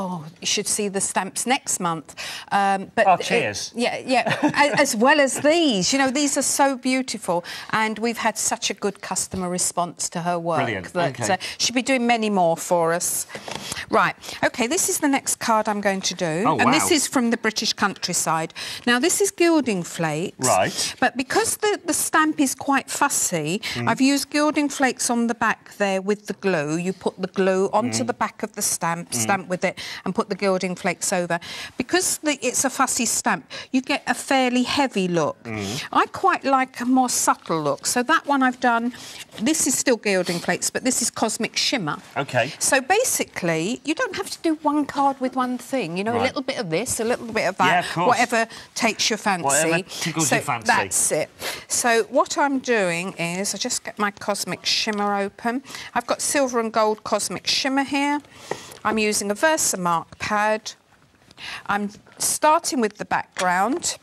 Oh, you should see the stamps next month. Cheers. As well as these. You know, these are so beautiful, and we've had such a good customer response to her work. Brilliant. That she'll be doing many more for us. Right. OK, this is the next card I'm going to do. Oh, wow. And this is from the British countryside. Now, this is gilding flakes. Right. But because the stamp is quite fussy, I've used gilding flakes on the back there with the glue. You put the glue onto the back of the stamp with it, and put the gilding flakes over. Because it's a fussy stamp, you get a fairly heavy look. I quite like a more subtle look. So that one I've done, this is still gilding flakes, but this is Cosmic Shimmer. OK. So basically, you don't have to do one card with one thing. You know, a little bit of this, a little bit of that, yeah, of course. whatever takes your fancy. Whatever tickles your fancy. That's it. So what I'm doing is I just get my Cosmic Shimmer open. I've got silver and gold Cosmic Shimmer here. I'm using a Versamark pad. I'm starting with the background.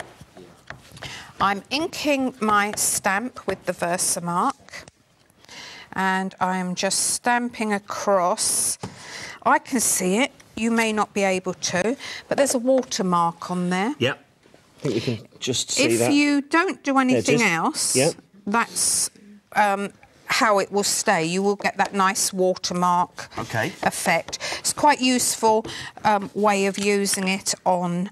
I'm inking my stamp with the Versamark, and I'm just stamping across. I can see it. You may not be able to, but there's a watermark on there. Yep. I think we can just see that. If you don't do anything else, that's how it will stay. You will get that nice watermark effect. It's quite useful way of using it on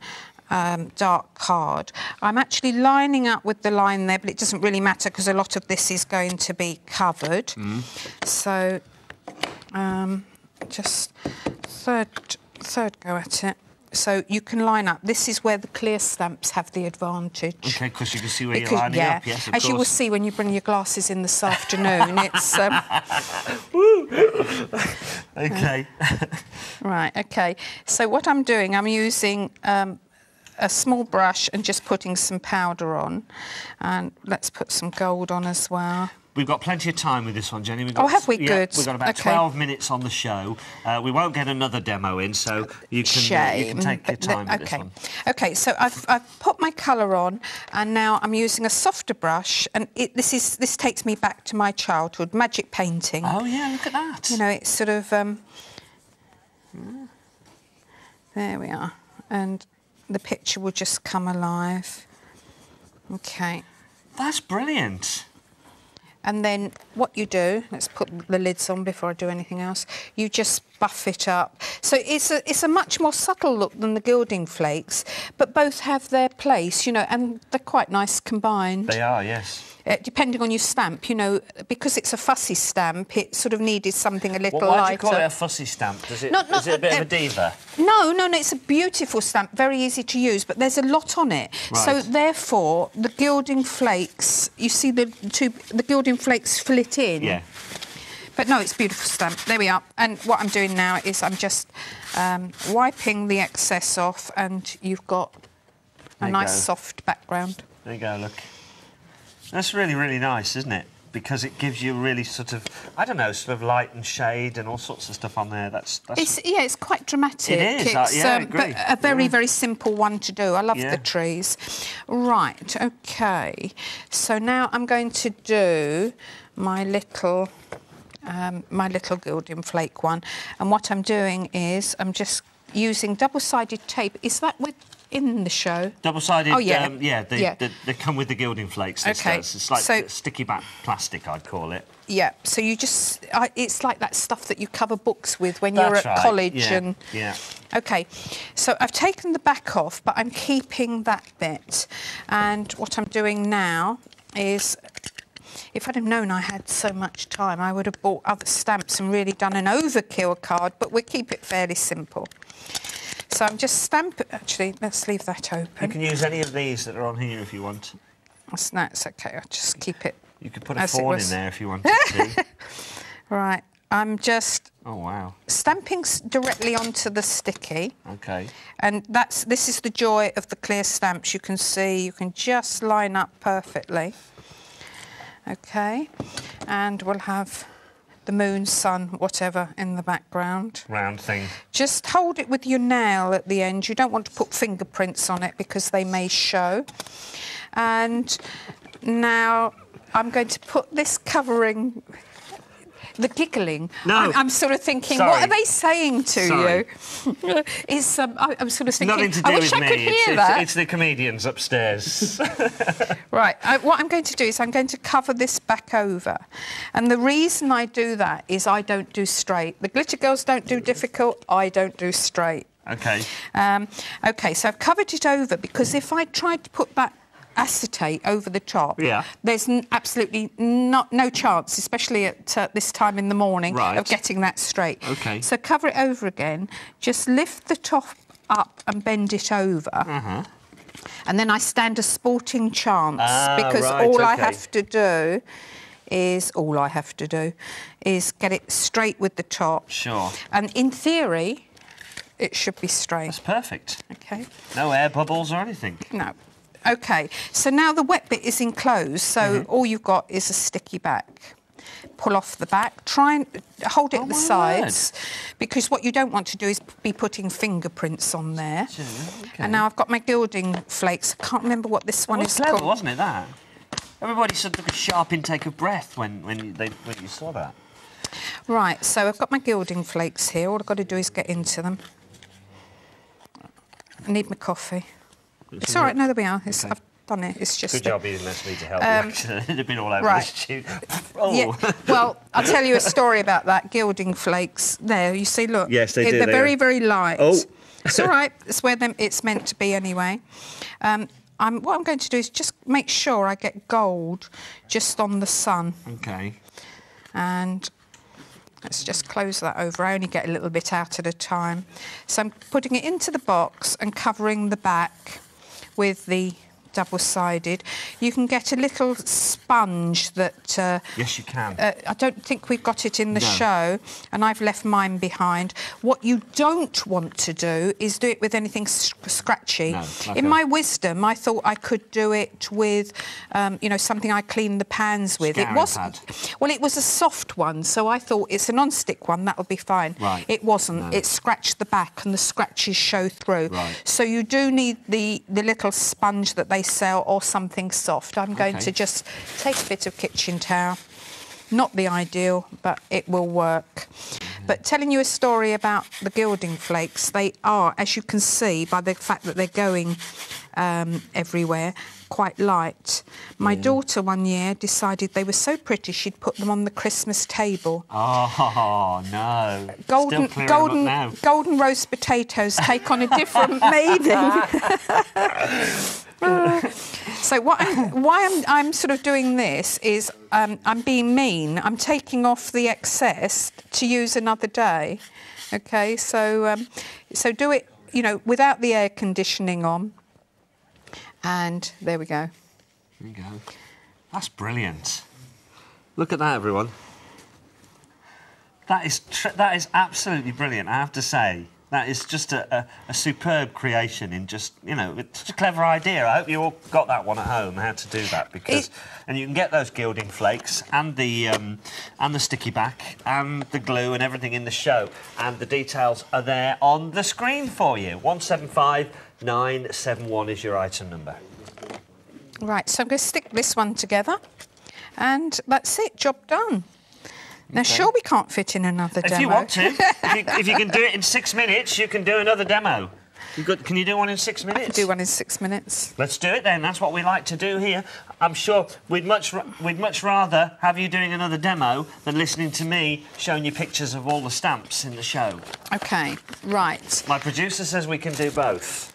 dark card. I'm actually lining up with the line there, but it doesn't really matter because a lot of this is going to be covered. So just third go at it. So you can line up. This is where the clear stamps have the advantage. OK, because you can see where you're lining up, yes, of As course. you will see when you bring your glasses in this afternoon, it's... OK. Right, OK. So what I'm doing, I'm using a small brush and just putting some powder on. And let's put some gold on as well. We've got plenty of time with this one, Jenny. Have we? Good. We've got about 12 minutes on the show. We won't get another demo in, so you can take your time with this one. OK, so I've put my colour on, and now I'm using a softer brush, and this takes me back to my childhood, magic painting. Oh, yeah, look at that. You know, it's sort of... there we are. And the picture will just come alive. OK. That's brilliant. And then what you do, let's put the lids on before I do anything else, you just buff it up. So it's a much more subtle look than the gilding flakes, but both have their place, you know, and they're quite nice combined. They are, yes. Depending on your stamp, you know, because it's a fussy stamp, it sort of needed something a little lighter. Why do you call it a fussy stamp? Is it a bit of a diva? No, it's a beautiful stamp, very easy to use, but there's a lot on it. Right. So, therefore, the gilding flakes, you see the gilding flakes flit in. Yeah. But no, it's a beautiful stamp. There we are. And what I'm doing now is I'm just wiping the excess off, and you've got a nice soft background. There you go, look. That's really, really nice, isn't it? Because it gives you really sort of, I don't know, sort of light and shade and all sorts of stuff on there. It's quite dramatic. It is, I agree. But a very, very simple one to do. I love the trees. Right, OK. So now I'm going to do my little gilding flake one. And what I'm doing is I'm just using double-sided tape. Is that in the show? Double-sided, oh, yeah. They come with the gilding flakes. OK. It's like sticky back plastic, I'd call it. Yeah, so you just... it's like that stuff that you cover books with when you're at college. Yeah. OK, so I've taken the back off, but I'm keeping that bit. And what I'm doing now is... If I'd have known I had so much time, I would have bought other stamps and really done an overkill card, but we'll keep it fairly simple. So I'm just stamping... Actually, let's leave that open. You can use any of these that are on here if you want. No, it's OK. I'll just keep it. You could put a fawn in there if you wanted to. Right. I'm just... Oh, wow. Stamping directly onto the sticky. OK. And this is the joy of the clear stamps. You can see, you can just line up perfectly. OK. And we'll have the moon, sun, whatever, in the background. Round thing. Just hold it with your nail at the end. You don't want to put fingerprints on it because they may show. And now I'm going to put this covering... The giggling. No. I'm sort of thinking, Sorry. what are they saying to Sorry. you? I'm sort of thinking, Nothing to do I wish with I could me. hear that. It's the comedians upstairs. Right, what I'm going to do is I'm going to cover this back over. And the reason I do that is I don't do straight. The glitter girls don't do difficult, I don't do straight. OK. OK, so I've covered it over because if I tried to put that acetate over the top, there's absolutely no chance, especially at this time in the morning, of getting that straight. OK. So cover it over again, just lift the top up and bend it over. And then I stand a sporting chance because all I have to do is get it straight with the top. Sure. And in theory, it should be straight. That's perfect. OK. No air bubbles or anything. No. OK, so now the wet bit is enclosed, so all you've got is a sticky back. Pull off the back, try and hold it at the sides, because what you don't want to do is be putting fingerprints on there. Sure, okay. And now I've got my gilding flakes. I can't remember what this one is clever, called. wasn't it, that? Everybody sort of took a sharp intake of breath when you saw that. Right, so I've got my gilding flakes here. All I've got to do is get into them. I need my coffee. It's all right, no, there we are. I've done it. It's just... Good job you didn't ask me to help you, actually. It'd have been all over the shoot. Yeah, well, I'll tell you a story about that, gilding flakes. There, you see, look. Yes, they do. They're very, very light. Oh. It's all right. It's where it's meant to be anyway. What I'm going to do is just make sure I get gold just on the sun. OK. And... let's just close that over. I only get a little bit out at a time. So I'm putting it into the box and covering the back with the double-sided. You can get a little sponge that... yes, you can. I don't think we've got it in the show, and I've left mine behind. What you don't want to do is do it with anything scratchy. No, okay. In my wisdom, I thought I could do it with, you know, something I clean the pans with. Scouring It was pad. Well, it was a soft one, so I thought it's a non-stick one, that'll be fine. Right. It wasn't. No. It scratched the back, and the scratches show through. Right. So you do need the little sponge that they sell or something soft. I'm going to just take a bit of kitchen towel. Not the ideal, but it will work. But telling you a story about the gilding flakes, they are, as you can see by the fact that they're going everywhere, quite light. My daughter one year decided they were so pretty she'd put them on the Christmas table. Oh, no. Golden roast potatoes take on a different meaning. So why I'm sort of doing this is I'm being mean. I'm taking off the excess to use another day. OK, so do it, you know, without the air conditioning on. And there we go. There you go. That's brilliant. Look at that, everyone. That is absolutely brilliant, I have to say. That is just a superb creation in just, you know, it's such a clever idea. I hope you all got that one at home, how to do that, because... and you can get those gilding flakes and the sticky back and the glue and everything in the show. And the details are there on the screen for you. 175971 is your item number. Right, so I'm going to stick this one together. And that's it, job done. Now, sure, we can't fit in another demo. If you want to. if you can do it in 6 minutes, you can do another demo. Can you do one in 6 minutes? I can do one in 6 minutes. Let's do it then. That's what we like to do here. I'm sure we'd much rather have you doing another demo than listening to me showing you pictures of all the stamps in the show. OK, right. My producer says we can do both.